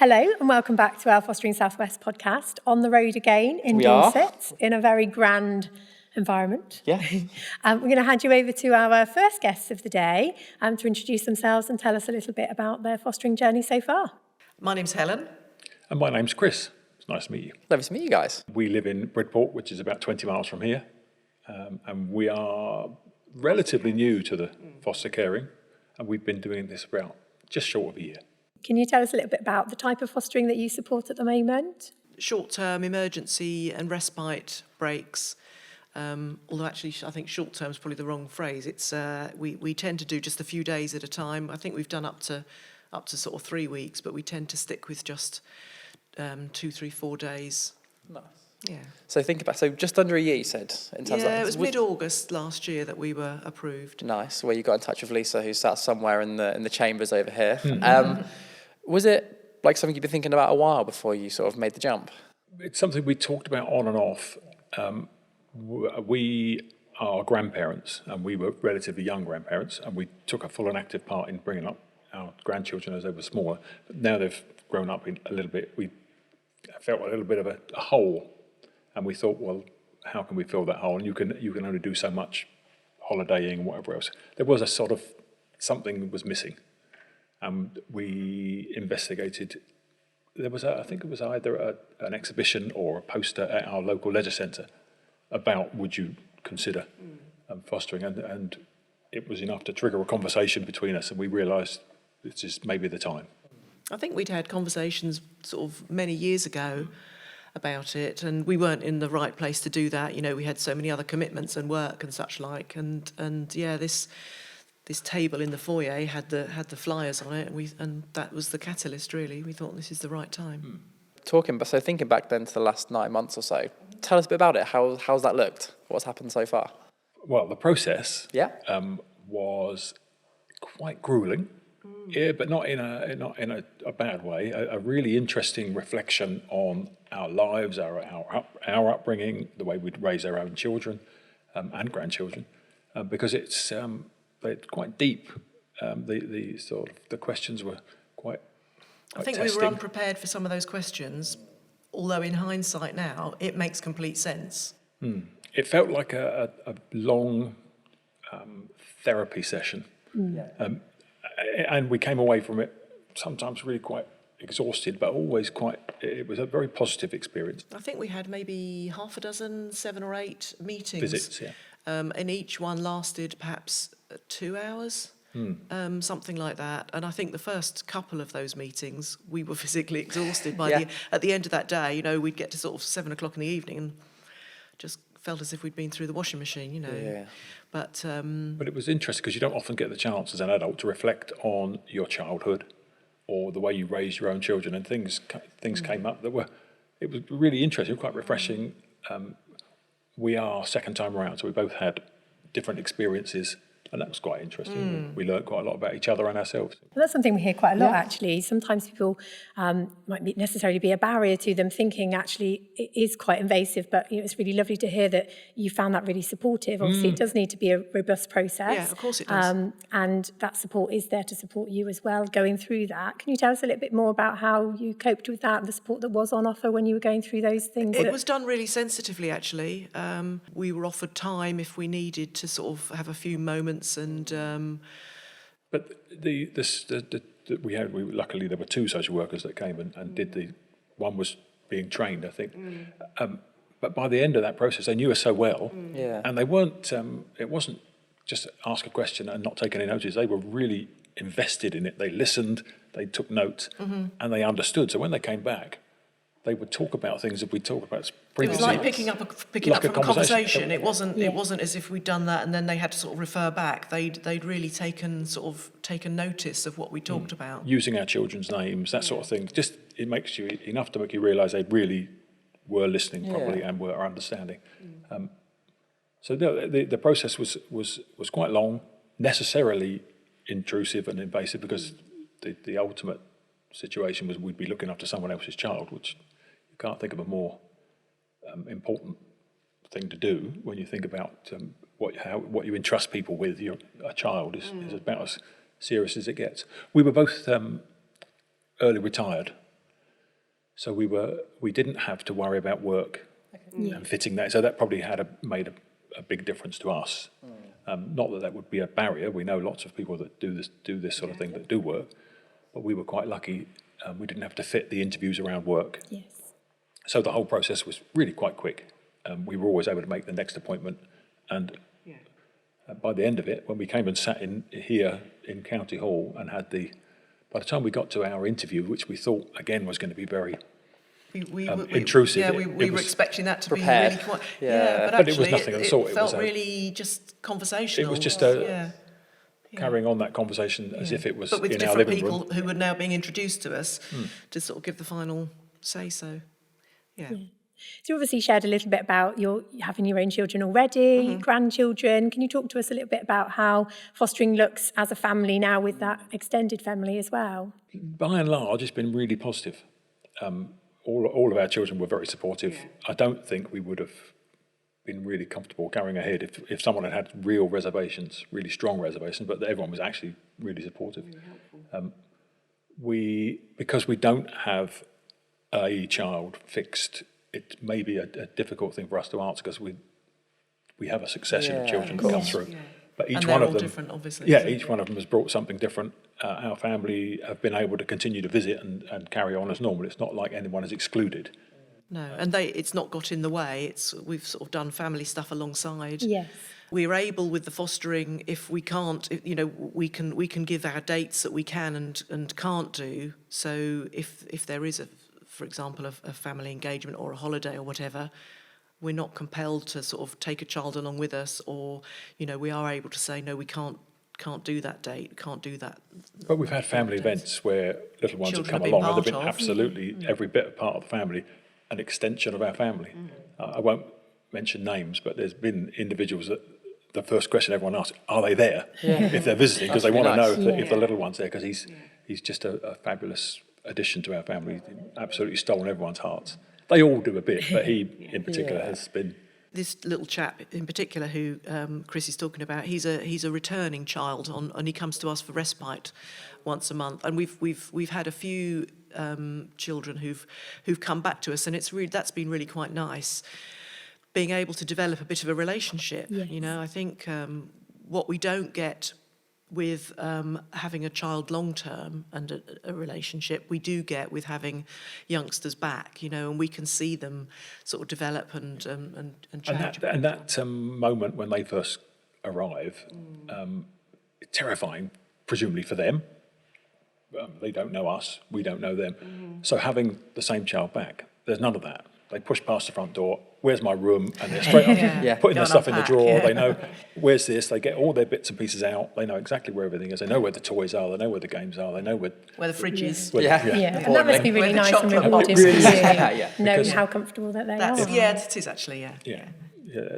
Hello and welcome back to our Fostering Southwest podcast, on the road again in Dorset, in a very grand environment. Yeah. We're going to hand you over to our first guests of the day to introduce themselves and tell us a little bit about their fostering journey so far. My name's Helen. And my name's Chris. It's nice to meet you. Lovely to meet you guys. We live in Bridport, which is about 20 miles from here. And we are relatively new to the foster caring. And we've been doing this about just short of a year. Can you tell us a little bit about the type of fostering that you support at the moment? Short-term emergency and respite breaks. Although actually I think short-term is probably the wrong phrase. It's we tend to do just a few days at a time. I think we've done up to sort of 3 weeks, but we tend to stick with just 2, 3, 4 days. Nice. Yeah. So just under a year, you said, in terms of... Yeah, it was mid-August last year that we were approved. Nice, where you got in touch with Lisa, who sat somewhere in the chambers over here. Was it like something you'd been thinking about a while before you sort of made the jump? It's something we talked about on and off. We are grandparents, and we were relatively young grandparents, and we took a full and active part in bringing up our grandchildren as they were smaller. But now they've grown up a little bit. We felt a little bit of a hole, and we thought, well, how can we fill that hole? And you can only do so much holidaying and whatever else. There was a sort of something was missing. We investigated. There was, I think it was either an exhibition or a poster at our local leisure centre about would you consider fostering, and it was enough to trigger a conversation between us, and we realised this is maybe the time. I think we'd had conversations sort of many years ago about it, and we weren't in the right place to do that. You know, we had so many other commitments and work and such like, and yeah, this table in the foyer had the flyers on it, and that was the catalyst, really. We thought this is the right time. Thinking back then to the last 9 months or so, tell us a bit about it. How's that looked? What's happened so far? Well, the process was quite grueling, but not in a bad way. A really interesting reflection on our lives, our upbringing, the way we'd raise our own children and grandchildren, because it's quite deep. The questions were quite I think testing. we were unprepared for some of those questions, although in hindsight now, it makes complete sense. It felt like a long therapy session. And we came away from it sometimes really quite exhausted, but always it was a very positive experience. I think we had maybe half a dozen, 7 or 8 meetings. Visits, yeah. And each one lasted perhaps 2 hours. Something like that. And I think the first couple of those meetings, we were physically exhausted at the end of that day. You know, we'd get to sort of 7 o'clock in the evening and just felt as if we'd been through the washing machine, you know. Yeah. But it was interesting because you don't often get the chance as an adult to reflect on your childhood or the way you raised your own children, and things came up it was really interesting, quite refreshing. We are second time around, so we both had different experiences. And that was quite interesting. We learned quite a lot about each other and ourselves. Well, that's something we hear quite a lot, actually. Sometimes people might necessarily be a barrier to them thinking, actually, it is quite invasive, but it's really lovely to hear that you found that really supportive. Obviously, it does need to be a robust process. Yeah, of course it does. And that support is there to support you as well, going through that. Can you tell us a little bit more about how you coped with that, the support that was on offer when you were going through those things? It was done really sensitively, actually. We were offered time if we needed to sort of have a few moments. And but luckily there were 2 social workers that came and did one was being trained, I think. But by the end of that process, they knew us so well, and they weren't. It wasn't just ask a question and not take any notice. They were really invested in it. They listened, they took notes, and they understood. So when they came back, they would talk about things that we talked about previously. It was like picking up from a conversation. It wasn't as if we'd done that and then they had to sort of refer back. They'd really taken notice of what we talked about. Using our children's names, that sort of thing. Just it makes you enough to make you realise they really were listening properly and were understanding. So the process was quite long, necessarily intrusive and invasive, because the ultimate situation was we'd be looking after someone else's child, which you can't think of a more important thing to do when you think about what you entrust people with. A child is about as serious as it gets. We were both early retired, So we didn't have to worry about work and fitting that. So that probably made a big difference to us. Not that would be a barrier. We know lots of people that do this sort of thing that do work, but we were quite lucky. We didn't have to fit the interviews around work. Yes. So the whole process was really quite quick. We were always able to make the next appointment, and by the end of it, when we came and sat in here in County Hall and by the time we got to our interview, which we thought again was going to be very intrusive. Yeah, it we were was expecting that to prepared. be really quite. Yeah. But But it actually, was nothing of the sort. It It felt was really just conversational. It was just carrying on that conversation as if it was but with in our different living people room. who were now being introduced to us to sort of give the final say so. Yeah. So you obviously shared a little bit about having your own children already, grandchildren. Can you talk to us a little bit about how fostering looks as a family now with that extended family as well? By and large, it's been really positive. All of our children were very supportive. I don't think we would have been really comfortable carrying ahead if someone had real reservations, really strong reservations, but everyone was actually really supportive. Because we don't have a child fixed, it may be a difficult thing for us to answer because we have a succession of children that come through. But each And one they're of all them, different, obviously. yeah, each one of them has brought something different. Our family have been able to continue to visit and carry on as normal. It's not like anyone is excluded. No, and it's not got in the way. We've sort of done family stuff alongside. Yes. We're able with the fostering, if we can't, we can give our dates that we can and can't do. So if there is for example, a family engagement or a holiday or whatever, we're not compelled to sort of take a child along with us, or we are able to say no, we can't do that date, can't do that. But we've had family events where little ones Children have have come been along and they've part been of. absolutely every bit of part of the family, an extension of our family. I won't mention names, but there's been individuals that the first question everyone asks, are they there? If they're visiting, because they That's want to really know nice. if the little one's there, because he's just a fabulous addition to our family, absolutely stolen everyone's hearts. They all do a bit, but he in particular has been. This little chap in particular who Chris is talking about, he's a returning child and he comes to us for respite once a month, and we've had a few children who've come back to us, and that's been really quite nice, being able to develop a bit of a relationship. Yes. I think what we don't get with having a child long term and a relationship, we do get with having youngsters back, and we can see them sort of develop and change. And that moment when they first arrive, terrifying, presumably for them. They don't know us, we don't know them. So having the same child back, there's none of that. They push past the front door, where's my room? And they're straight up putting Go their and stuff in the unpack, drawer. They know, where's this? They get all their bits and pieces out. They know exactly where everything is. They know where the toys are. They know where the games are. They know where the fridge is. Yeah, and that must be really Where the nice and chocolate rewarding box for you, is. knowing how comfortable that they are. It is actually, Yeah.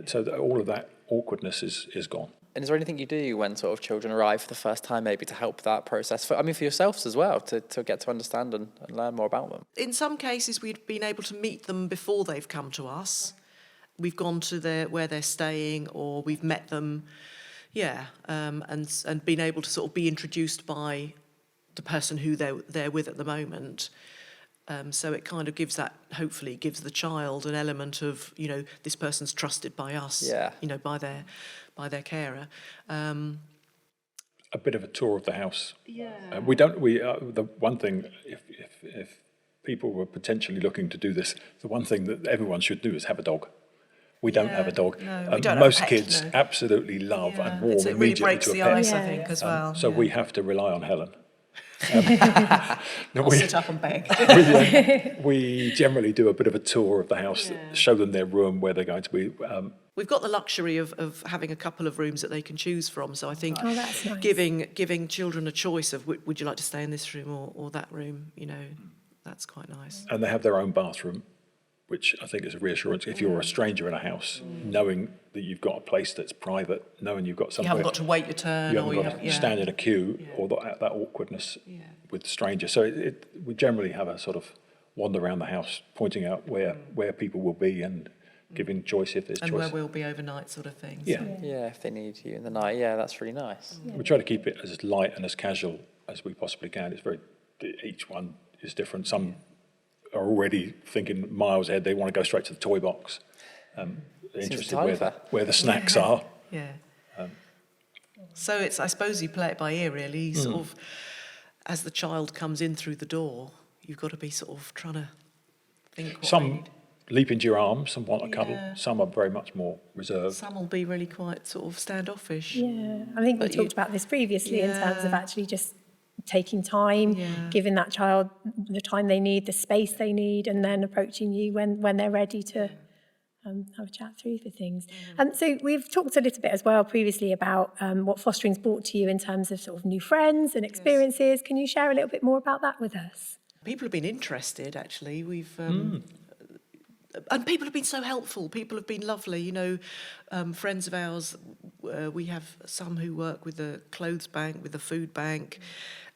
So all of that awkwardness is gone. And is there anything you do when sort of children arrive for the first time, maybe to help that process? For yourselves as well, to get to understand and learn more about them? In some cases, we've been able to meet them before they've come to us. We've gone to where they're staying, or we've met them, and been able to sort of be introduced by the person who they're with at the moment. So it kind of hopefully gives the child an element of, this person's trusted by us, by their carer. A bit of a tour of the house. The one thing, if people were potentially looking to do this, the one thing that everyone should do is have a dog. We don't have a dog. No, we don't most have a pet, kids no. absolutely love and warm It really immediately breaks to a the pet. ice, I think, as well. So we have to rely on Helen. I'll sit up and beg. We generally do a bit of a tour of the house, show them their room, where they're going to be. We've got the luxury of having a couple of rooms that they can choose from, so I think that's nice. giving children a choice of would you like to stay in this room or that room, that's quite nice. And they have their own bathroom, which I think is a reassurance. If you're a stranger in a house, knowing that you've got a place that's private, knowing you've got You somewhere... haven't got to wait your turn. You haven't got to stand in a queue or that awkwardness with strangers. So we generally have a sort of wander around the house, pointing out where people will be and giving choice if there's And choice. where we'll be overnight, sort of thing. Yeah. Yeah, if they need you in the night. Yeah, that's really nice. We try to keep it as light and as casual as we possibly can. Each one is different. Some are already thinking miles ahead. They want to go straight to the toy box. Interested where the snacks are. Yeah. So it's, I suppose you play it by ear, really. Sort of, as the child comes in through the door, you've got to be sort of trying to think what they Some need. leap into your arms, some want a cuddle, some are very much more reserved. Some will be really quite sort of standoffish. Yeah, I think we But talked about this previously in terms of Yeah. actually just taking time, Yeah. giving that child the time they need, the space they need, and then approaching you when they're ready to have a chat through the things. So we've talked a little bit as well previously about what fostering's brought to you in terms of sort of new friends and experiences. Can you share a little bit more about that with us? People have been interested, actually. We've and people have been so helpful. People have been lovely. You know, friends of ours. We have some who work with the clothes bank, with the food bank,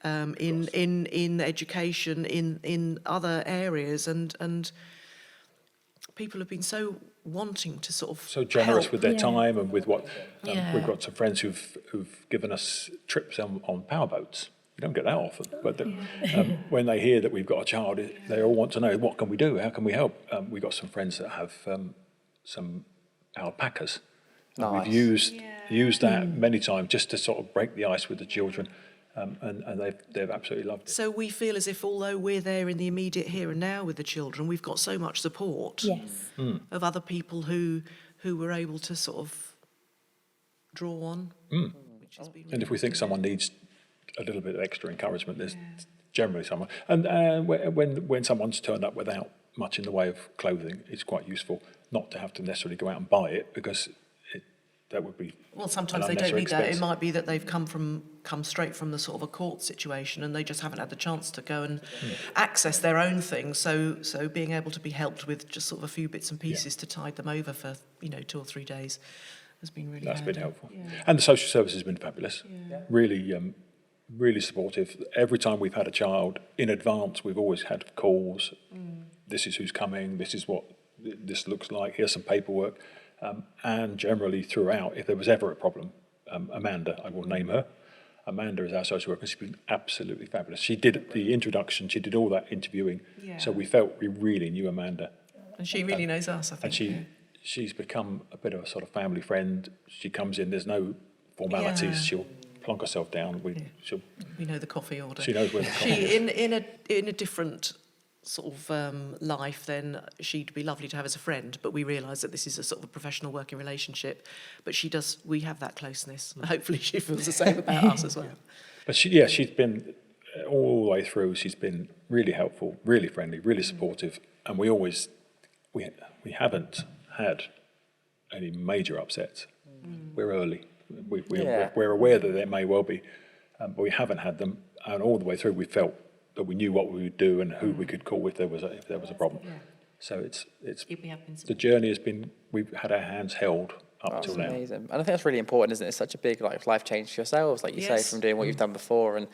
in education, in other areas, and people have been so wanting to sort of So generous help. with their time and with what Yeah. we've got some friends who've given us trips on powerboats. You don't get that often, but when they hear that we've got a child, they all want to know, what can we do? How can we help? We've got some friends that have some alpacas. And Nice. we've used that many times just to sort of break the ice with the children, and they've absolutely loved it. So we feel as if, although we're there in the immediate here and now with the children, we've got so much support Yes. of other people who were able to sort of draw on. Which has been And if we think someone needs a little bit of extra encouragement, there's generally someone. And when someone's turned up without much in the way of clothing, it's quite useful not to have to necessarily go out and buy it, because that would be Well, sometimes an they don't unnecessary need that. It expense. might be that they've come straight from the sort of a court situation, and they just haven't had the chance to go and access their own things. So being able to be helped with just sort of a few bits and pieces to tide them over for 2 or 3 days has been really That's been handy. helpful. Yeah. And the social service has been fabulous. Really supportive. Every time we've had a child in advance, we've always had calls. This is who's coming. This is what this looks like. Here's some paperwork. And generally throughout, if there was ever a problem, Amanda, I will name her. Amanda is our social worker. She's been absolutely fabulous. She did the introduction. She did all that interviewing. Yeah. So we felt we really knew Amanda. And she really knows us, I think. And she's become a bit of a sort of family friend. She comes in, there's no formalities. Yeah. She'll plonk herself down. We know the coffee order. She knows where the coffee is. In a different sort of life, then she'd be lovely to have as a friend, but we realise that this is a sort of a professional working relationship. But we have that closeness. Hopefully she feels the same about us as well. But she's been all the way through. She's been really helpful, really friendly, really supportive, and we haven't had any major upsets. We're early. We're aware that there may well be, but we haven't had them. And all the way through, we felt that we knew what we would do and who we could call if there was a problem. Yeah. So it's We have been the journey has been. We've had our hands held up That's till now. amazing. And I think that's really important, isn't it? It's such a big life change for yourselves, like you say, Yes. from doing what you've done before and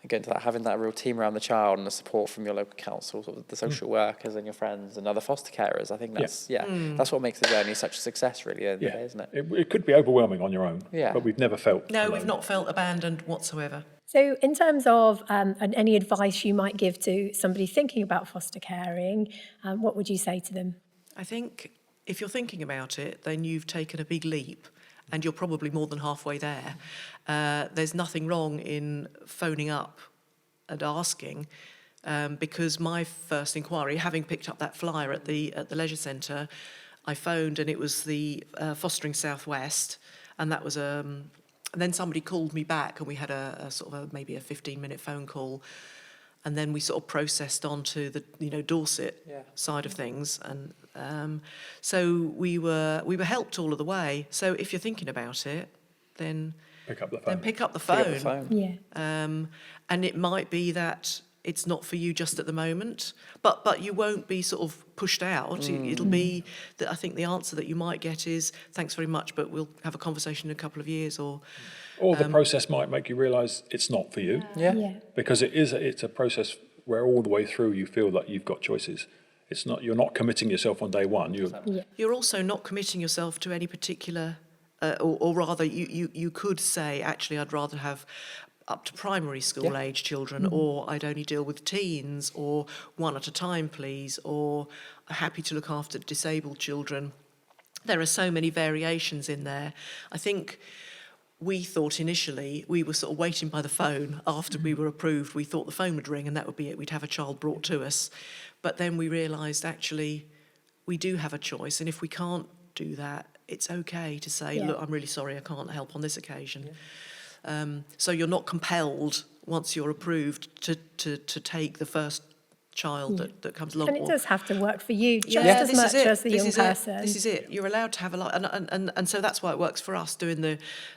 getting to that, having that real team around the child and the support from your local council, sort of the social workers and your friends and other foster carers. I think that's that's what makes the journey such a success, really, at the end of the day, isn't it? It could be overwhelming on your own, but we've never felt No, alone. we've not felt abandoned whatsoever. So in terms of any advice you might give to somebody thinking about foster caring, what would you say to them? I think if you're thinking about it, then you've taken a big leap and you're probably more than halfway there. There's nothing wrong in phoning up and asking, because my first inquiry, having picked up that flyer at the leisure centre, I phoned and it was the Fostering Southwest, and that was and then somebody called me back and we had a sort of maybe a 15-minute phone call. And then we sort of processed onto the Dorset side of things, and so we were helped all of the way. So if you're thinking about it, then pick up the phone. Pick up the phone. Yeah. And it might be that it's not for you just at the moment, but you won't be sort of pushed out. It'll be that I think the answer that you might get is thanks very much, but we'll have a conversation in a couple of years, or the process might make you realise it's not for you. Yeah. Because it's a process where all the way through you feel like you've got choices. You're not committing yourself on day one. You're also not committing yourself to any particular, or rather, you could say, actually, I'd rather have up to primary school age children, or I'd only deal with teens, or one at a time, please, or happy to look after disabled children. There are so many variations in there. I think we thought initially we were sort of waiting by the phone after we were approved. We thought the phone would ring and that would be it. We'd have a child brought to us. But then we realised actually we do have a choice, and if we can't do that, it's okay to say, look, I'm really sorry, I can't help on this occasion. So you're not compelled, once you're approved, to take the first child that comes along. And it does have to work for you just as much as the young person. This is it. You're allowed to have a lot, and so that's why it works for us doing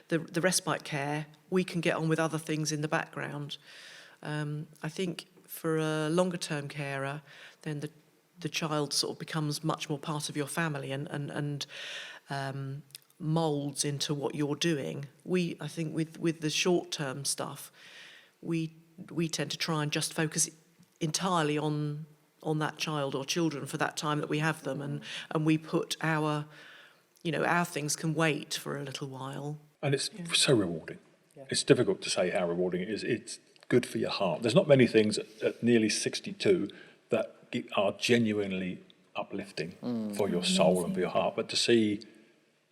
the respite care. We can get on with other things in the background. I think for a longer term carer, then the child sort of becomes much more part of your family and moulds into what you're doing. I think with the short term stuff, we tend to try and just focus entirely on that child or children for that time that we have them, and we put our things can wait for a little while. And it's so rewarding. It's difficult to say how rewarding it is. It's good for your heart. There's not many things at nearly 62 that are genuinely uplifting for your soul and for your heart, but to see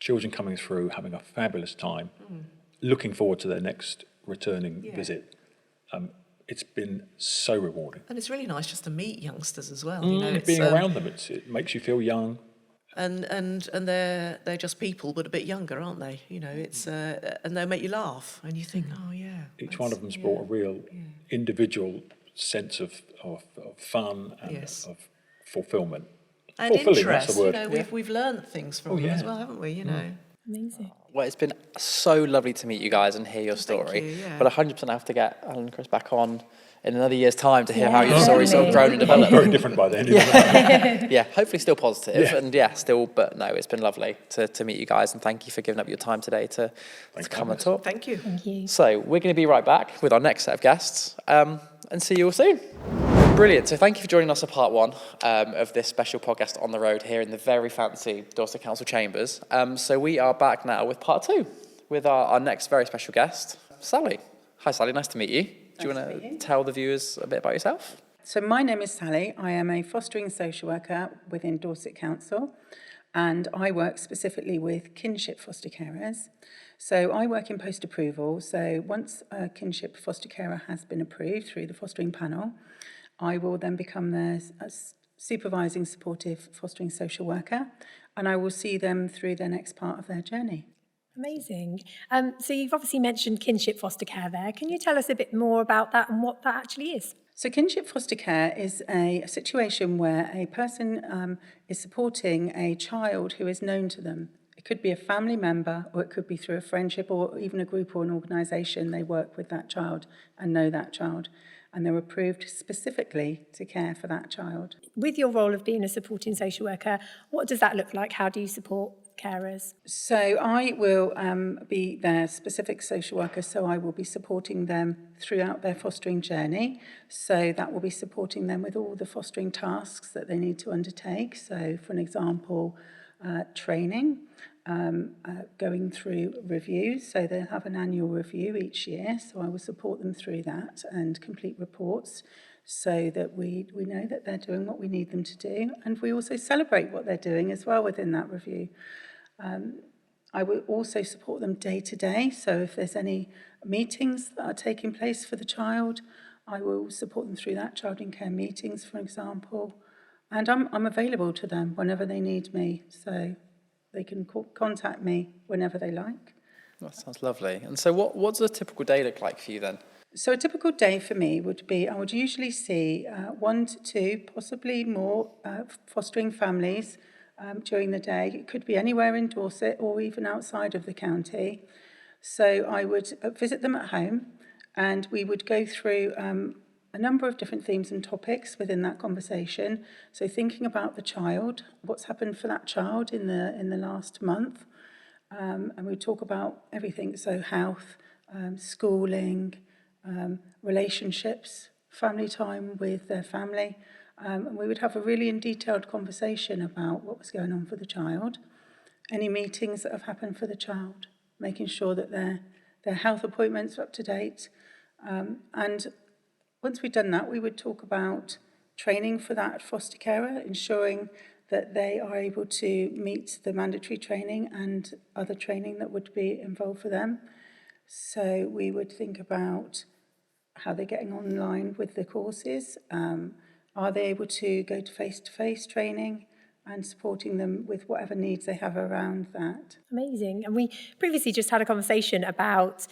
children coming through, having a fabulous time, looking forward to their next returning visit, it's been so rewarding. And it's really nice just to meet youngsters as well. Being around them, it makes you feel young. And they're just people, but a bit younger, aren't they? It's and they make you laugh, and you think, oh yeah. Each one of them's brought a real individual sense of fun and of fulfilment. And fulfilling, interest. That's the word. We've learned things from them as well, haven't we? Amazing. Well, it's been so lovely to meet you guys and hear your story. Thank you, yeah. But 100% I have to get Helen and Chris back on in another year's time to hear how your story's sort of grown and developed. Very different by then. Yeah, hopefully still positive. And still, but no, it's been lovely to meet you guys, and thank you for giving up your time today to come and talk. Thank you. Thank you. So we're going to be right back with our next set of guests, and see you all soon. Brilliant. So thank you for joining us for part one of this special podcast on the road here in the very fancy Dorset Council Chambers. So we are back now with part two with our next very special guest, Sally. Hi, Sally. Nice to meet you. Do you want to tell the viewers a bit about yourself? So my name is Sally. I am a fostering social worker within Dorset Council, and I work specifically with kinship foster carers. So I work in post-approval. So once a kinship foster carer has been approved through the fostering panel, I will then become their supervising supportive fostering social worker, and I will see them through their next part of their journey. Amazing. So you've obviously mentioned kinship foster care there. Can you tell us a bit more about that and what that actually is? So kinship foster care is a situation where a person is supporting a child who is known to them. It could be a family member, or it could be through a friendship or even a group or an organisation. They work with that child and know that child, and they're approved specifically to care for that child. With your role of being a supporting social worker, what does that look like? How do you support carers? So I will be their specific social worker, so I will be supporting them throughout their fostering journey. So that will be supporting them with all the fostering tasks that they need to undertake. So for an example, training, going through reviews. So they'll have an annual review each year. So I will support them through that and complete reports so that we know that they're doing what we need them to do. And we also celebrate what they're doing as well within that review. I will also support them day to day. So if there's any meetings that are taking place for the child, I will support them through that, child in care meetings, for example. And I'm available to them whenever they need me. So they can contact me whenever they like. That sounds lovely. And so what's a typical day look like for you then? So a typical day for me would be, I would usually see 1 to 2, possibly more, fostering families during the day. It could be anywhere in Dorset or even outside of the county. So I would visit them at home, and we would go through a number of different themes and topics within that conversation. So thinking about the child, what's happened for that child in the last month, and we talk about everything. So health, schooling, relationships, family time with their family. And we would have a really detailed conversation about what was going on for the child, any meetings that have happened for the child, making sure that their health appointments are up to date, And once we've done that, we would talk about training for that foster carer, ensuring that they are able to meet the mandatory training and other training that would be involved for them. So we would think about how they're getting online with the courses. Are they able to go to face-to-face training, and supporting them with whatever needs they have around that. Amazing. And we previously just had a conversation about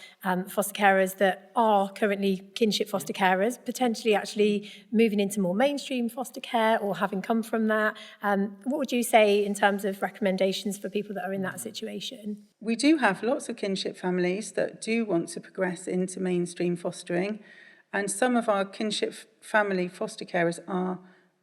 foster carers that are currently kinship foster carers, potentially actually moving into more mainstream foster care or having come from that. What would you say in terms of recommendations for people that are in that situation? We do have lots of kinship families that do want to progress into mainstream fostering, and some of our kinship family foster carers are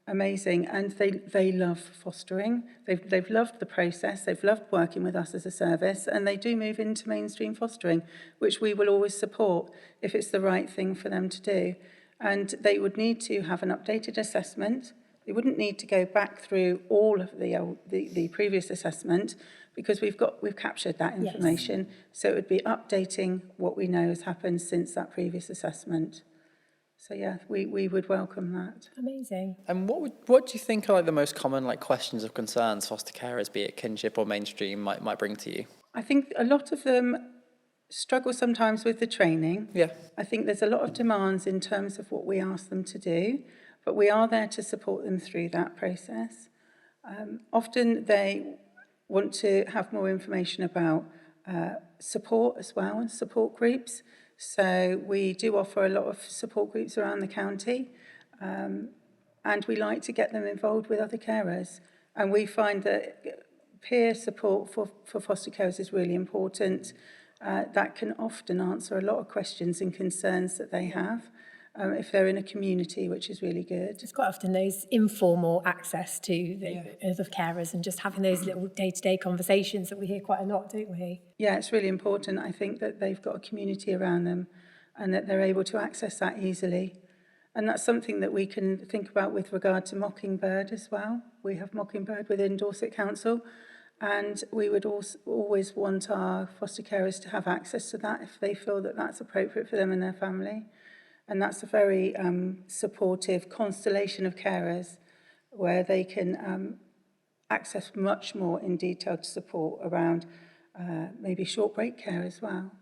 amazing, and they love fostering. They've loved the process, they've loved working with us as a service, and they do move into mainstream fostering, which we will always support if it's the right thing for them to do. And they would need to have an updated assessment. They wouldn't need to go back through all of the previous assessment, because we've captured that information. Yes. So it would be updating what we know has happened since that previous assessment. So yeah, we would welcome that. Amazing. And what do you think are like the most common questions or concerns foster carers, be it kinship or mainstream, might bring to you? I think a lot of them struggle sometimes with the training. Yeah. I think there's a lot of demands in terms of what we ask them to do, but we are there to support them through that process. Often they want to have more information about support as well, and support groups. So we do offer a lot of support groups around the county, and we like to get them involved with other carers. And we find that peer support for foster carers is really important. That can often answer a lot of questions and concerns that they have if they're in a community, which is really good. It's quite often those informal access to the other carers and just having those little day-to-day conversations that we hear quite a lot, don't we? Yeah, it's really important. I think that they've got a community around them and that they're able to access that easily. And that's something that we can think about with regard to Mockingbird as well. We have Mockingbird within Dorset Council, and we would also always want our foster carers to have access to that if they feel that that's appropriate for them and their family. And that's a very supportive constellation of carers where they can access much more in detailed support around maybe short break care as well.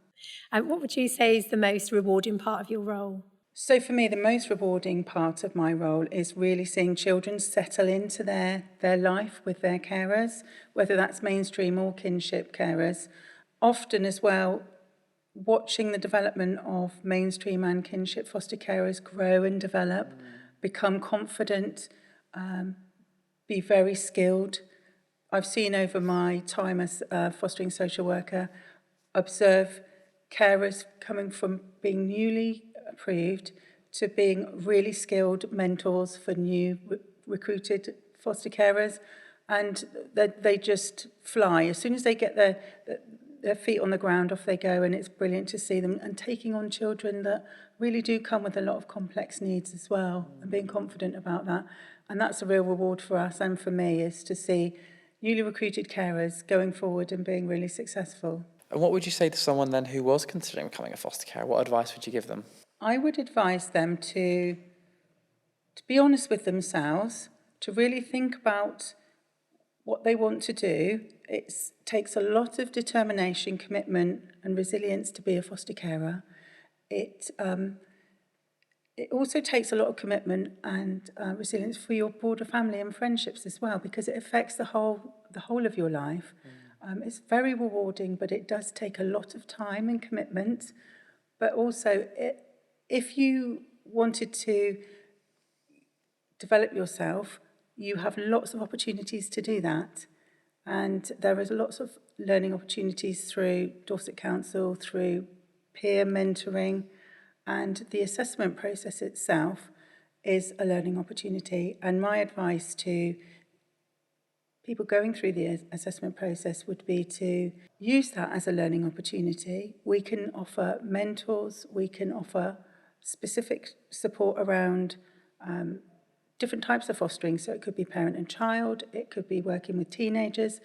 And what would you say is the most rewarding part of your role? So for me, the most rewarding part of my role is really seeing children settle into their life with their carers, whether that's mainstream or kinship carers. Often as well, watching the development of mainstream and kinship foster carers grow and develop, become confident, be very skilled. I've seen over my time as a fostering social worker, observe carers coming from being newly approved to being really skilled mentors for new recruited foster carers, and they just fly. As soon as they get their feet on the ground, off they go, and it's brilliant to see them and taking on children that really do come with a lot of complex needs as well, and being confident about that. And that's a real reward for us and for me, is to see newly recruited carers going forward and being really successful. And what would you say to someone then who was considering becoming a foster carer? What advice would you give them? I would advise them to be honest with themselves, to really think about what they want to do. It takes a lot of determination, commitment and resilience to be a foster carer. It also takes a lot of commitment and resilience for your broader family and friendships as well, because it affects the whole of your life. It's very rewarding, but it does take a lot of time and commitment. But also, if you wanted to develop yourself, you have lots of opportunities to do that. And there is lots of learning opportunities through Dorset Council, through peer mentoring, and the assessment process itself is a learning opportunity. And my advice to people going through the assessment process would be to use that as a learning opportunity. We can offer mentors, we can offer specific support around different types of fostering. So it could be parent and child, it could be working with teenagers,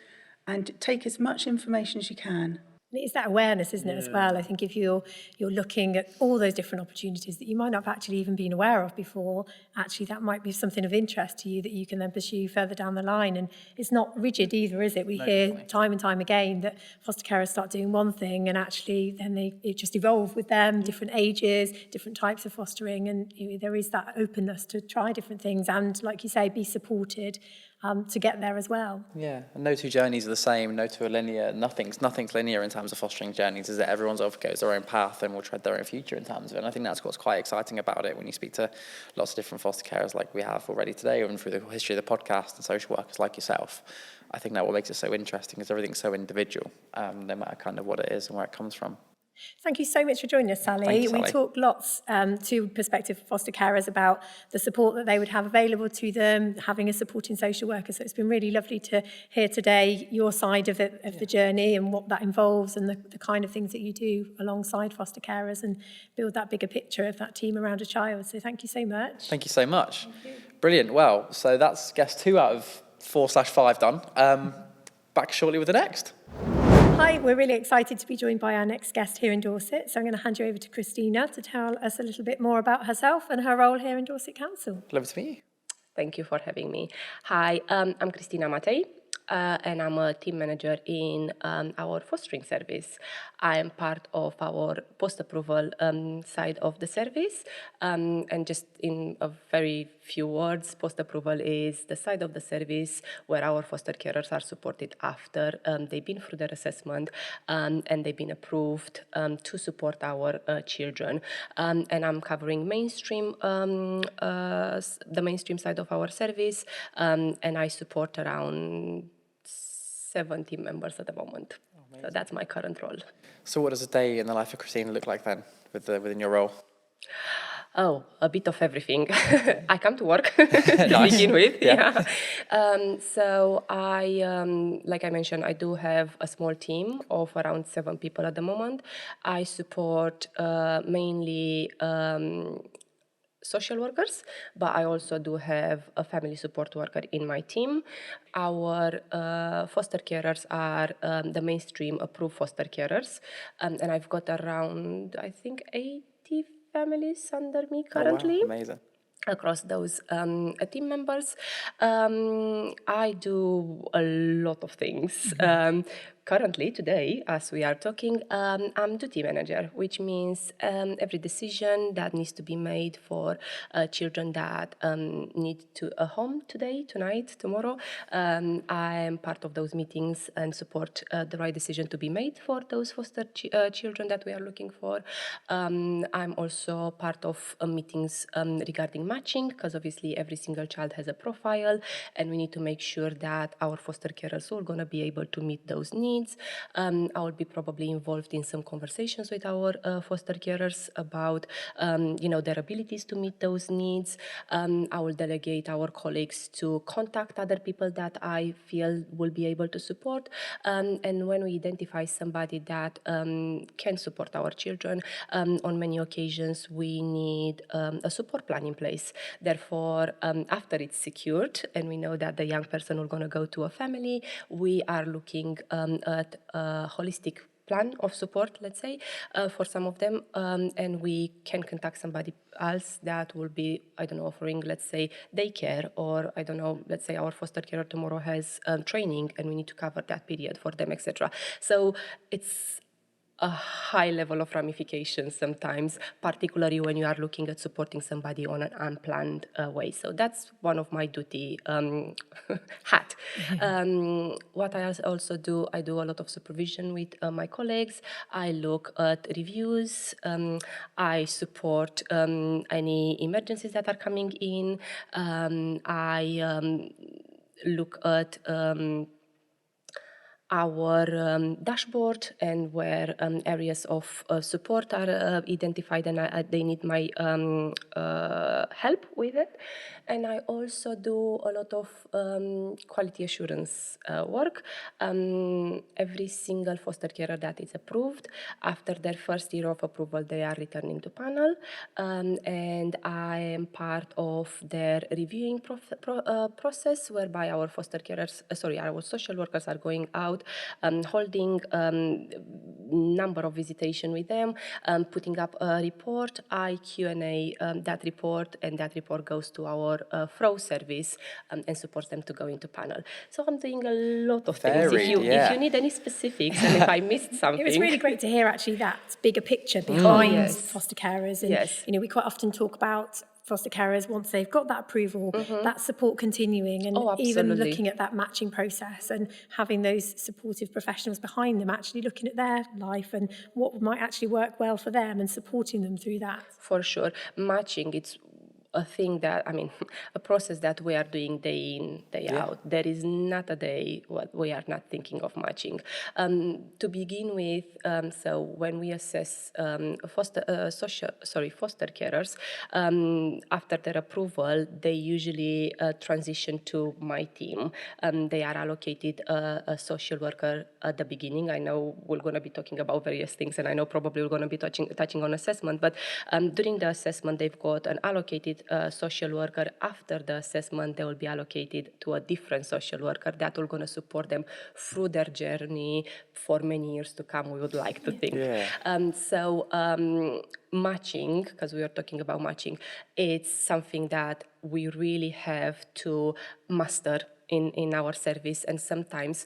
and take as much information as you can It's that awareness, isn't it, as well? I think if you're looking at all those different opportunities that you might not have actually even been aware of before, actually that might be something of interest to you that you can then pursue further down the line. And it's not rigid either, is it? We hear time and time again that foster carers start doing one thing and actually then it just evolve with them, different ages, different types of fostering, and there is that openness to try different things and, like you say, be supported to get there as well. Yeah, and no two journeys are the same, no two are linear, nothing's linear in terms of fostering journeys, is that everyone's sort of goes their own path and will tread their own future in terms of it. And I think that's what's quite exciting about it when you speak to lots of different foster carers like we have already today, and through the history of the podcast and social workers like yourself. I think that what makes it so interesting is everything's so individual, no matter kind of what it is and where it comes from. Thank you so much for joining us, Sally. Thank you, Sally. We talked lots to prospective foster carers about the support that they would have available to them, having a supporting social worker. So it's been really lovely to hear today your side of it, of the journey and what that involves and the kind of things that you do alongside foster carers and build that bigger picture of that team around a child. So thank you so much. Thank you so much. Brilliant. Well, so that's guest 2 out of 4/5 done. Back shortly with the next. Hi, we're really excited to be joined by our next guest here in Dorset. So I'm going to hand you over to Christina to tell us a little bit more about herself and her role here in Dorset Council. Lovely to meet you. Thank you for having me. Hi, I'm Christina Matei, and I'm a team manager in our fostering service. I am part of our post-approval side of the service, and just in a very few words, post-approval is the side of the service where our foster carers are supported after they've been through their assessment and they've been approved to support our children. And I'm covering mainstream, the mainstream side of our service, and I support around 70 members at the moment. So that's my current role. So what does a day in the life of Christina look like then, within your role? Oh, a bit of everything. I come to work to begin with. Yeah. So I, like I mentioned, I do have a small team of around 7 people at the moment. I support mainly social workers, but I also do have a family support worker in my team. Our foster carers are the mainstream approved foster carers, and I've got around, I think, 80 families under me currently. Oh, wow. Amazing. Across those team members. I do a lot of things. Currently, today, as we are talking, I'm duty manager, which means every decision that needs to be made for children that need a home today, tonight, tomorrow. I am part of those meetings and support the right decision to be made for those foster children that we are looking for. I'm also part of meetings regarding matching, because obviously every single child has a profile, and we need to make sure that our foster carers are going to be able to meet those needs. I will be probably involved in some conversations with our foster carers about, their abilities to meet those needs. I will delegate our colleagues to contact other people that I feel will be able to support. And when we identify somebody that can support our children, on many occasions we need a support plan in place. Therefore, after it's secured and we know that the young person will going to go to a family, we are looking at a holistic plan of support, let's say, for some of them, and we can contact somebody else that will be, offering, let's say, daycare, or, let's say our foster carer tomorrow has training and we need to cover that period for them, etc. So it's a high level of ramifications sometimes, particularly when you are looking at supporting somebody on an unplanned way. So that's one of my duty hat. What I also do, I do a lot of supervision with my colleagues. I look at reviews. I support any emergencies that are coming in. I look at our dashboard and where areas of support are identified and they need my help with it. And I also do a lot of quality assurance work. Every single foster carer that is approved, after their first year of approval, they are returning to panel. And I am part of their reviewing process, whereby our foster carers, our social workers are going out about, holding number of visitation with them, putting up a report, I Q&A that report, and that report goes to our Fro service and supports them to go into panel. So I'm doing a lot of things. If you need any specifics and if I missed something. It was really great to hear actually that bigger picture behind foster carers. And you know, we quite often talk about foster carers, once they've got that approval, that support continuing, and even looking at that matching process and having those supportive professionals behind them, actually looking at their life and what might actually work well for them and supporting them through that. For sure. Matching, it's a thing that, I mean, a process that we are doing day in, day out. There is not a day what we are not thinking of matching. To begin with, so when we assess foster carers, after their approval, they usually transition to my team. They are allocated a social worker at the beginning. I know we're going to be talking about various things, and I know probably we're going to be touching on assessment, but during the assessment, they've got an allocated social worker. After the assessment, they will be allocated to a different social worker that will going to support them through their journey for many years to come, we would like to think. Matching, because we are talking about matching, it's something that we really have to master in our service, and sometimes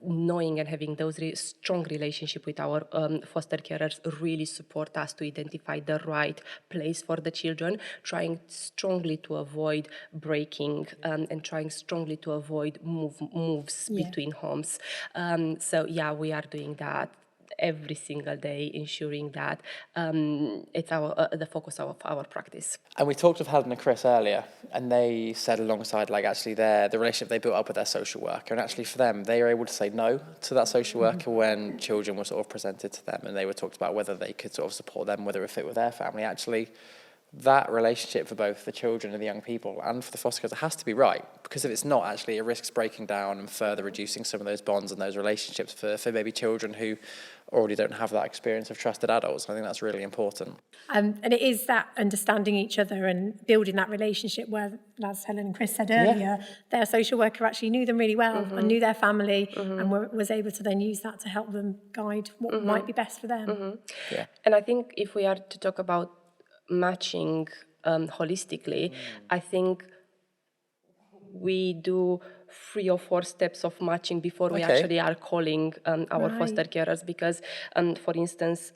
knowing and having those strong relationship with our foster carers really support us to identify the right place for the children, trying strongly to avoid breaking and trying strongly to avoid moves between homes. We are doing that every single day, ensuring that it's the focus of our practice. And we talked of Helen and Chris earlier, and they said alongside, like, actually the relationship they built up with their social worker, and actually for them, they were able to say no to that social worker when children were sort of presented to them, and they were talked about whether they could sort of support them, whether it fit with their family. Actually, that relationship for both the children and the young people and for the foster carers, it has to be right, because if it's not, actually it risks breaking down and further reducing some of those bonds and those relationships for maybe children who already don't have that experience of trusted adults. I think that's really important. And it is that understanding each other and building that relationship where, as Helen and Chris said earlier, their social worker actually knew them really well and knew their family and was able to then use that to help them guide what might be best for them. And I think if we are to talk about matching holistically, I think we do 3 or 4 steps of matching before we actually are calling our foster carers, because for instance,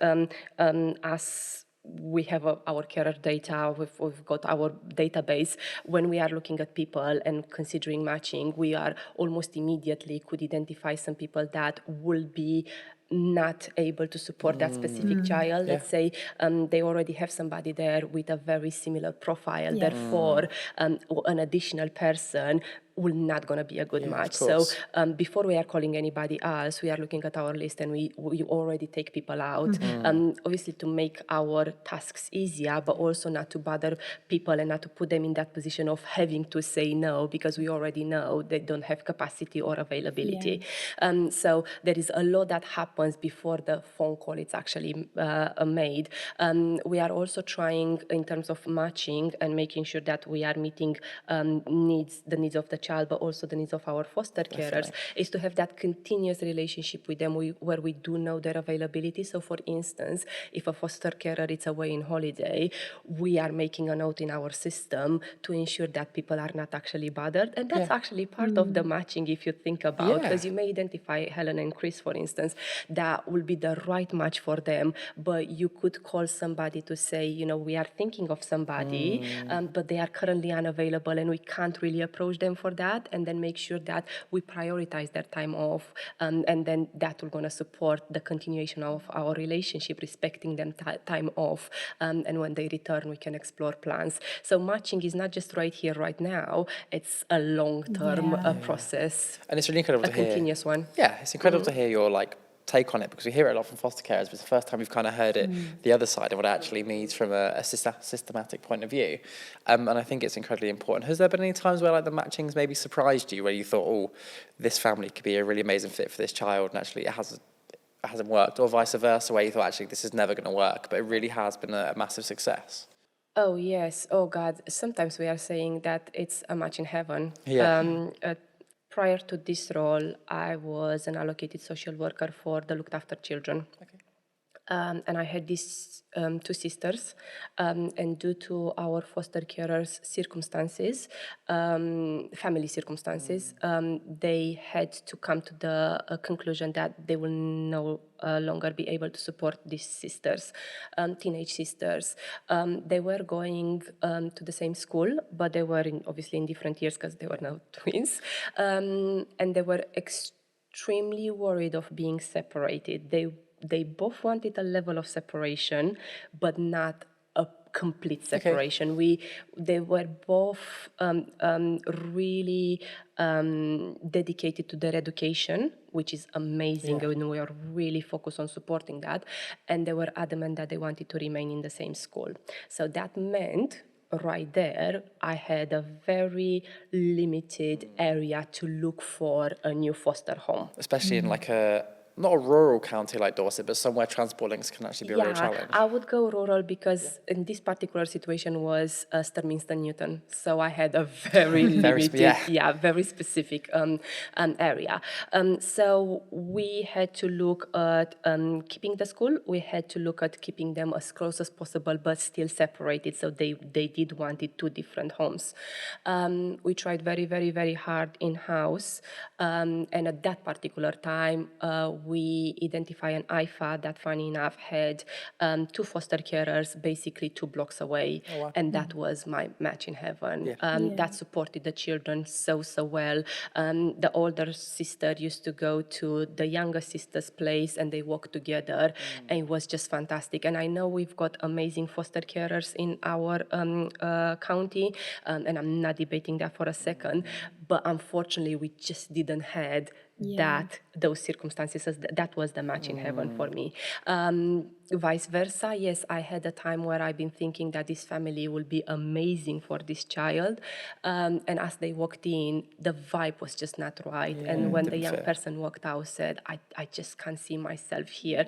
as we have our carer data, we've got our database. When we are looking at people and considering matching, we are almost immediately could identify some people that will be not able to support that specific child. Let's say they already have somebody there with a very similar profile. Therefore, an additional person will not going to be a good match. So before we are calling anybody else, we are looking at our list and we already take people out, obviously to make our tasks easier, but also not to bother people and not to put them in that position of having to say no, because we already know they don't have capacity or availability. So there is a lot that happens before the phone call is actually made. We are also trying in terms of matching and making sure that we are meeting the needs of the child, but also the needs of our foster carers, is to have that continuous relationship with them where we do know their availability. So for instance, if a foster carer is away in holiday, we are making a note in our system to ensure that people are not actually bothered. And that's actually part of the matching, if you think about, because you may identify Helen and Chris, for instance, that will be the right match for them, but you could call somebody to say, you know, we are thinking of somebody, but they are currently unavailable and we can't really approach them for that, and then make sure that we prioritize their time off, and then that will going to support the continuation of our relationship, respecting them time off, and when they return we can explore plans. So matching is not just right here, right now, it's a long-term process, and it's really incredible to hear. A continuous one. Yeah, it's incredible to hear your take on it, because we hear it a lot from foster carers, but it's the first time we've kind of heard it the other side of what it actually means from a systematic point of view. And I think it's incredibly important. Has there been any times where the matchings maybe surprised you, where you thought, oh, this family could be a really amazing fit for this child, and actually it hasn't worked, or vice versa, where you thought actually this is never going to work, but it really has been a massive success? Oh yes, oh God, sometimes we are saying that it's a match in heaven. prior to this role, I was an allocated social worker for the looked after children. Okay. And I had these two sisters, and due to our foster carers' circumstances, family circumstances, they had to come to the conclusion that they will no longer be able to support these sisters, teenage sisters. They were going to the same school, but they were obviously in different years because they were now twins, and they were extremely worried of being separated. They both wanted a level of separation, but not a complete separation. They were both really dedicated to their education, which is amazing, and we are really focused on supporting that. And they were adamant that they wanted to remain in the same school. So that meant right there, I had a very limited area to look for a new foster home. Especially in like not a rural county like Dorset, but somewhere transport links can actually be a real challenge. I would go rural because in this particular situation was Sturminster Newton. So I had a very limited, very specific area. So we had to look at keeping the school. We had to look at keeping them as close as possible, but still separated. So they did wanted two different homes. We tried very, very, very hard in-house. And at that particular time, we identified an IFA that, funny enough, had two foster carers basically 2 blocks away. Oh, wow. And that was my match in heaven. That supported the children so well. The older sister used to go to the younger sister's place and they walked together. And it was just fantastic. And I know we've got amazing foster carers in our county. And I'm not debating that for a second. But unfortunately, we just didn't have those circumstances. That was the match in heaven for me. Vice versa, yes, I had a time where I've been thinking that this family will be amazing for this child. And as they walked in, the vibe was just not right. And when the young person walked out, said, I just can't see myself here.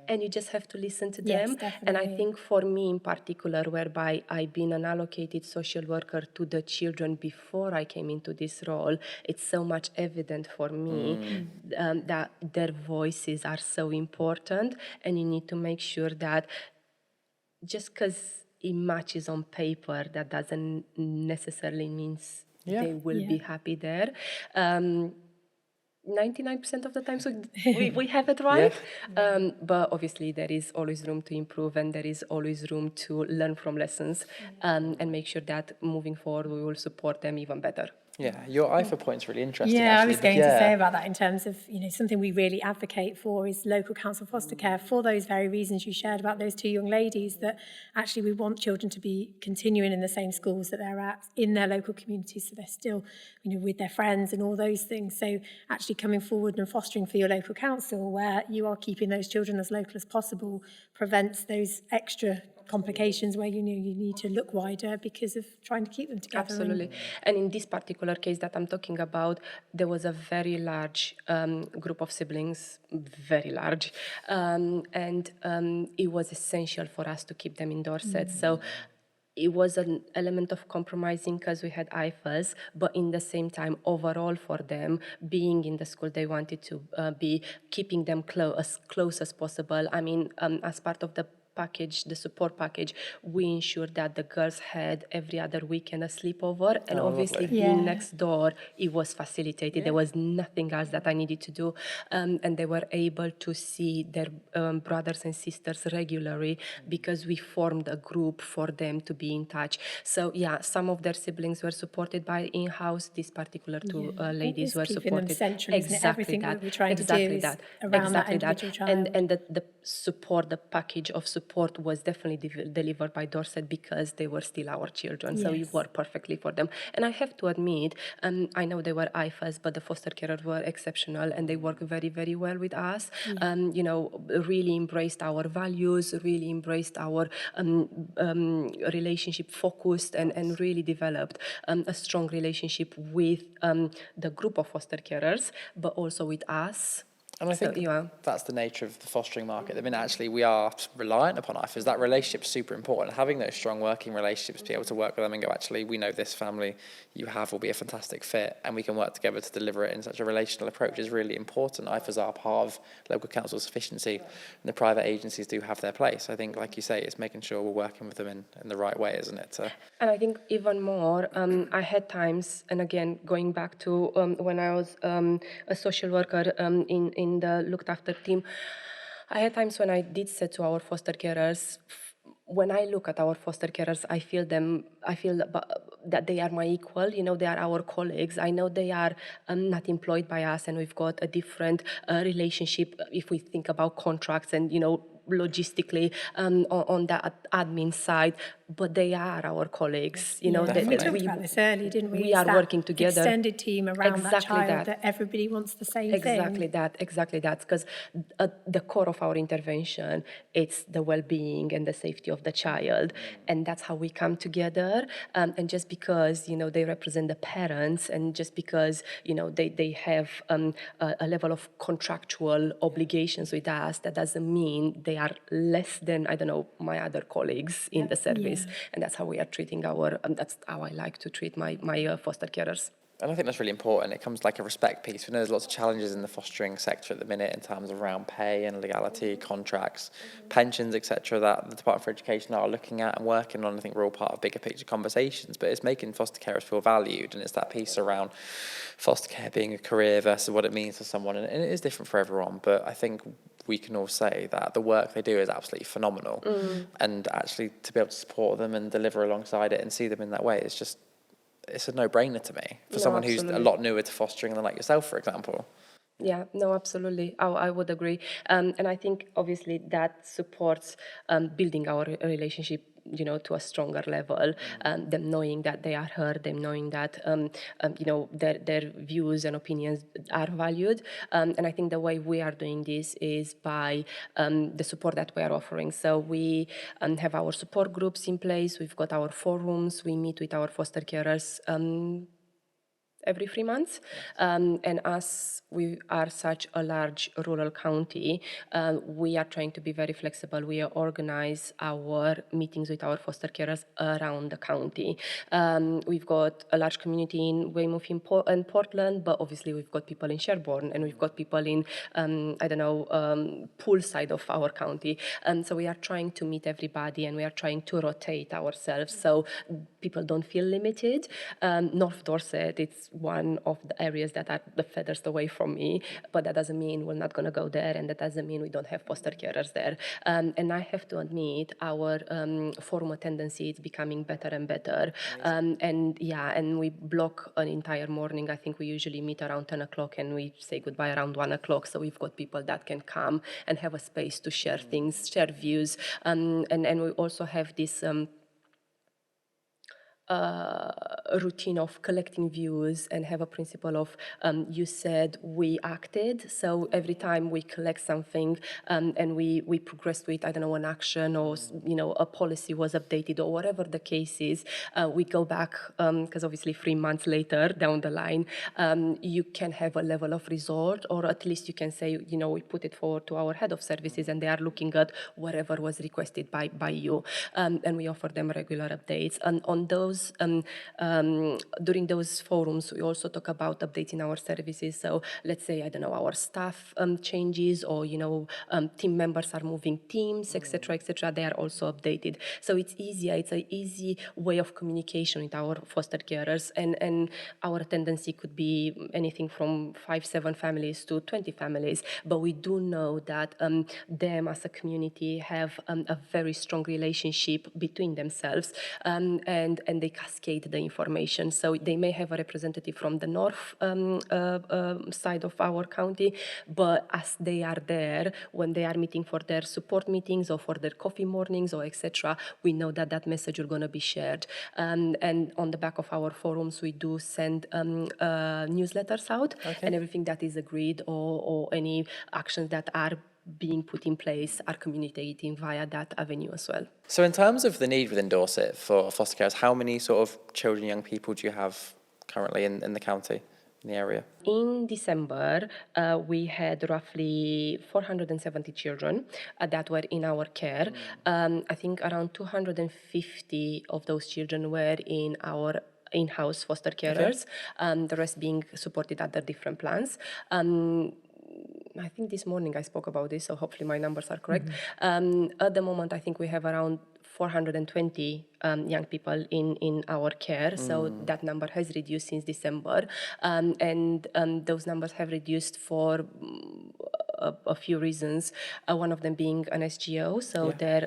And you just have to listen to them. Definitely. And I think for me in particular, whereby I've been an allocated social worker to the children before I came into this role, it's so much evident for me that their voices are so important. And you need to make sure that just because it matches on paper, that doesn't necessarily mean they will be happy there. 99% of the time, so we have it right. But obviously, there is always room to improve, and there is always room to learn from lessons, and make sure that moving forward, we will support them even better. Yeah, your IFA point's really interesting. Yeah, actually. I was going to say about that in terms of, something we really advocate for is local council foster care for those very reasons you shared about those two young ladies, that actually we want children to be continuing in the same schools that they're at in their local communities, so they're still, with their friends and all those things. So actually coming forward and fostering for your local council where you are keeping those children as local as possible prevents those extra complications where you need to look wider because of trying to keep them together. Absolutely. And in this particular case that I'm talking about, there was a very large group of siblings, very large, and it was essential for us to keep them in Dorset. So it was an element of compromising because we had IFAs, but in the same time, overall for them, being in the school they wanted to be, keeping them as close as possible. I mean, as part of the package, the support package, we ensured that the girls had every other weekend a sleepover, and obviously being next door, it was facilitated. There was nothing else that I needed to do, and they were able to see their brothers and sisters regularly because we formed a group for them to be in touch. So some of their siblings were supported by in-house. These particular two ladies were supported. Them central, exactly that. What we're trying to do is around that individual child. And the support, the package of support was definitely delivered by Dorset because they were still our children. So it worked perfectly for them. And I have to admit, I know they were IFAs, but the foster carers were exceptional and they worked very, very well with us. Really embraced our values, really embraced our relationship focused and really developed a strong relationship with the group of foster carers, but also with us. And I think that's the nature of the fostering market. I mean, actually, we are reliant upon IFAs. That relationship's super important. Having those strong working relationships, be able to work with them and go, actually, we know this family you have will be a fantastic fit, and we can work together to deliver it in such a relational approach is really important. IFAs are part of local council sufficiency, and the private agencies do have their place. I think, like you say, it's making sure we're working with them in the right way, isn't it? And I think even more, I had times, and again, going back to when I was a social worker in the looked after team, I had times when I did say to our foster carers, when I look at our foster carers, I feel that they are my equal, they are our colleagues. I know they are not employed by us, and we've got a different relationship if we think about contracts and, logistically on that admin side, but they are our colleagues. We talked about this earlier, didn't we? We are working together. Extended team around that child, that everybody wants the same thing. Exactly that, because the core of our intervention, it's the well-being and the safety of the child, and that's how we come together. And just because they represent the parents, and just because they have a level of contractual obligations with us, that doesn't mean they are less than my other colleagues in the service. And that's how we are treating that's how I like to treat my foster carers. And I think that's really important. It comes like a respect piece. We know there's lots of challenges in the fostering sector at the minute in terms of around pay and legality, contracts, pensions, etc. that the Department for Education are looking at and working on. I think we're all part of bigger picture conversations, but it's making foster carers feel valued, and it's that piece around foster care being a career versus what it means to someone, and it is different for everyone, but I think we can all say that the work they do is absolutely phenomenal, and actually to be able to support them and deliver alongside it and see them in that way is just, it's a no-brainer to me for someone who's a lot newer to fostering than like yourself, for example. Yeah, no, absolutely. I would agree. And I think obviously that supports building our relationship, to a stronger level, them knowing that they are heard, them knowing that, their views and opinions are valued. And I think the way we are doing this is by the support that we are offering. So we have our support groups in place. We've got our forums. We meet with our foster carers every 3 months. And as we are such a large rural county, we are trying to be very flexible. We organize our meetings with our foster carers around the county. We've got a large community in Weymouth and Portland, but obviously we've got people in Sherborne, and we've got people in, Poole side of our county. So we are trying to meet everybody, and we are trying to rotate ourselves so people don't feel limited. North Dorset, it's one of the areas that are the furthest away from me, but that doesn't mean we're not going to go there, and that doesn't mean we don't have foster carers there. And I have to admit, our forum attendance is becoming better and better. And we block an entire morning. I think we usually meet around 10 o'clock and we say goodbye around 1 o'clock. So we've got people that can come and have a space to share things, share views. And we also have this routine of collecting views and have a principle of you said, we acted. So every time we collect something and we progressed with, an action, or a policy was updated, or whatever the case is, we go back, because obviously 3 months later down the line, you can have a level of resort, or at least you can say, we put it forward to our head of services and they are looking at whatever was requested by you, and we offer them regular updates. And on those during those forums, we also talk about updating our services. So let's say, our staff changes, or, team members are moving teams, etc., etc. They are also updated. So it's easier. It's an easy way of communication with our foster carers. And our tendency could be anything from 5-7 families to 20 families. But we do know that them as a community have a very strong relationship between themselves, and they cascade the information. So they may have a representative from the north side of our county, but as they are there, when they are meeting for their support meetings or for their coffee mornings or etc., we know that that message is going to be shared. And on the back of our forums, we do send newsletters out, and everything that is agreed or any actions that are being put in place are communicating via that avenue as well. So in terms of the need within Dorset for foster carers, how many sort of children, young people do you have currently in the county? in the area? In December, we had roughly 470 children that were in our care. I think around 250 of those children were in our in-house foster carers, the rest being supported under different plans. I think this morning I spoke about this, so hopefully my numbers are correct. At the moment, I think we have around 420 young people in our care, so that number has reduced since December, and those numbers have reduced for a few reasons. One of them being an SGO, so their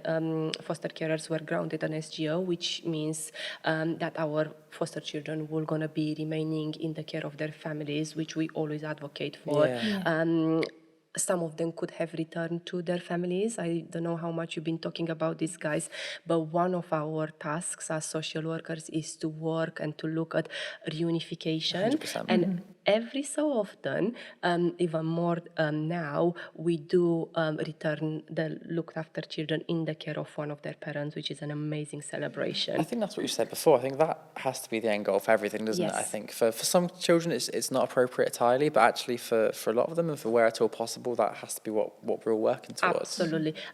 foster carers were grounded on SGO, which means that our foster children were going to be remaining in the care of their families, which we always advocate for. Some of them could have returned to their families. I don't know how much you've been talking about this, guys, but one of our tasks as social workers is to work and to look at reunification. 100%. And every so often, even more now, we do return the looked after children in the care of one of their parents, which is an amazing celebration. I think that's what you said before. I think that has to be the end goal for everything, doesn't it? I think for some children it's not appropriate entirely, but actually for a lot of them and for where at all possible, that has to be what we're all working towards.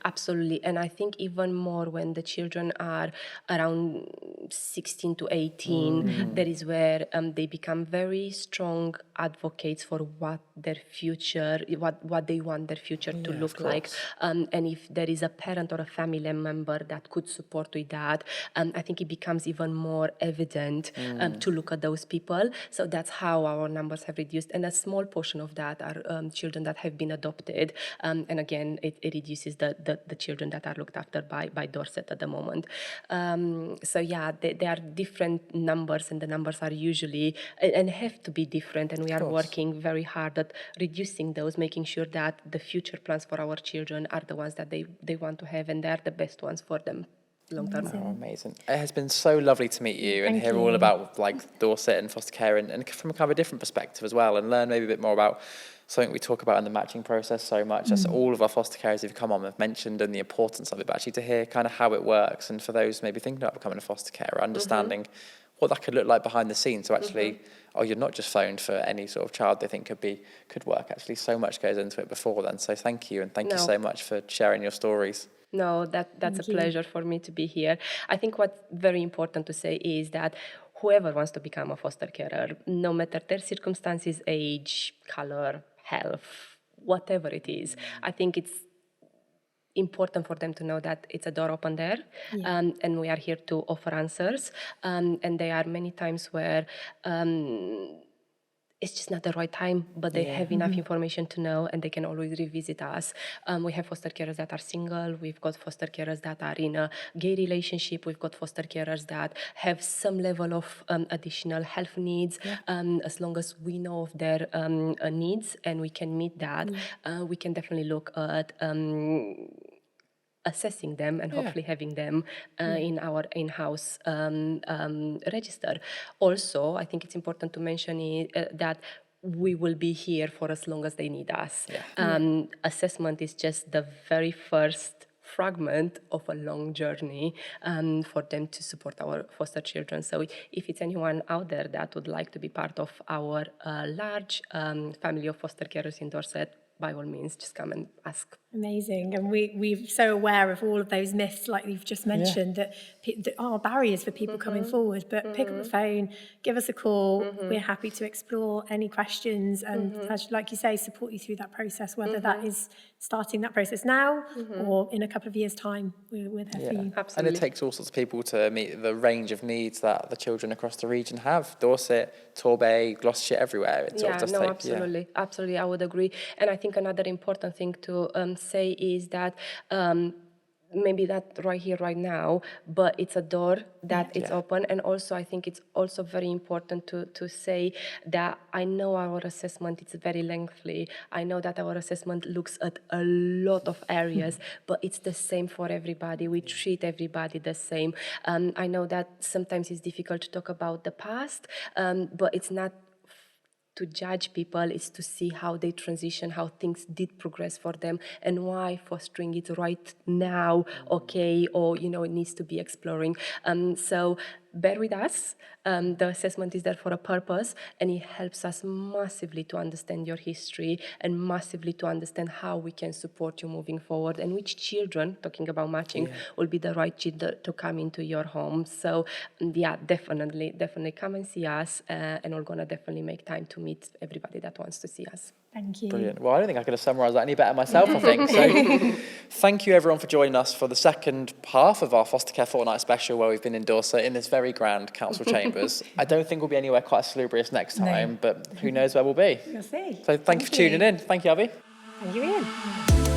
Absolutely. And I think even more when the children are around 16 to 18, that is where they become very strong advocates for what their future, what they want their future to look like. And if there is a parent or a family member that could support with that, I think it becomes even more evident to look at those people. So that's how our numbers have reduced. And a small portion of that are children that have been adopted. And again, it reduces the children that are looked after by Dorset at the moment. So yeah, there are different numbers, and the numbers are usually and have to be different. And we are working very hard at reducing those, making sure that the future plans for our children are the ones that they want to have, and they are the best ones for them long term. Oh, amazing. It has been so lovely to meet you and hear all about like Dorset and foster care and from kind of a different perspective as well, and learn maybe a bit more about something we talk about in the matching process so much, as all of our foster carers who've come on have mentioned, and the importance of it, but actually to hear kind of how it works, and for those maybe thinking about becoming a foster carer, understanding what that could look like behind the scenes. So actually, you're not just phoned for any sort of child they think could work. Actually, so much goes into it before then. So thank you, and thank you so much for sharing your stories. No, that's a pleasure for me to be here. I think what's very important to say is that whoever wants to become a foster carer, no matter their circumstances, age, color, health, whatever it is, I think it's important for them to know that it's a door open there, and we are here to offer answers. And there are many times where it's just not the right time, but they have enough information to know, and they can always revisit us. We have foster carers that are single. We've got foster carers that are in a gay relationship. We've got foster carers that have some level of additional health needs. As long as we know of their needs and we can meet that, we can definitely look at assessing them and hopefully having them in our in-house register. Also, I think it's important to mention that we will be here for as long as they need us. Assessment is just the very first fragment of a long journey for them to support our foster children. So if it's anyone out there that would like to be part of our large family of foster carers in Dorset, by all means, just come and ask. Amazing. And we're so aware of all of those myths, like you've just mentioned, that are barriers for people coming forward. But pick up the phone, give us a call. We're happy to explore any questions and, like you say, support you through that process, whether that is starting that process now or in a couple of years' time. We're there for you. Absolutely. And it takes all sorts of people to meet the range of needs that the children across the region have. Dorset, Torbay, Gloucestershire, everywhere. Absolutely. Absolutely, I would agree. And I think another important thing to say is that maybe that right here, right now, but it's a door that it's open. And also, I think it's also very important to say that I know our assessment is very lengthy. I know that our assessment looks at a lot of areas, but it's the same for everybody. We treat everybody the same. I know that sometimes it's difficult to talk about the past, but it's not to judge people, is to see how they transition, how things did progress for them, and why fostering it right now, or it needs to be exploring. So bear with us. The assessment is there for a purpose, and it helps us massively to understand your history and massively to understand how we can support you moving forward and which children, talking about matching, will be the right children to come into your home. So yeah, definitely come and see us, and we're gonna definitely make time to meet everybody that wants to see us. Thank you. Brilliant. Well, I don't think I could have summarised that any better myself, I think. So thank you everyone for joining us for the second half of our Foster Care Fortnight special, where we've been in Dorset in this very grand council chambers. I don't think we'll be anywhere quite as salubrious next time, but who knows where we'll be. We'll see. So thank you for tuning in. Thank you, Abby. Thank you, Ian.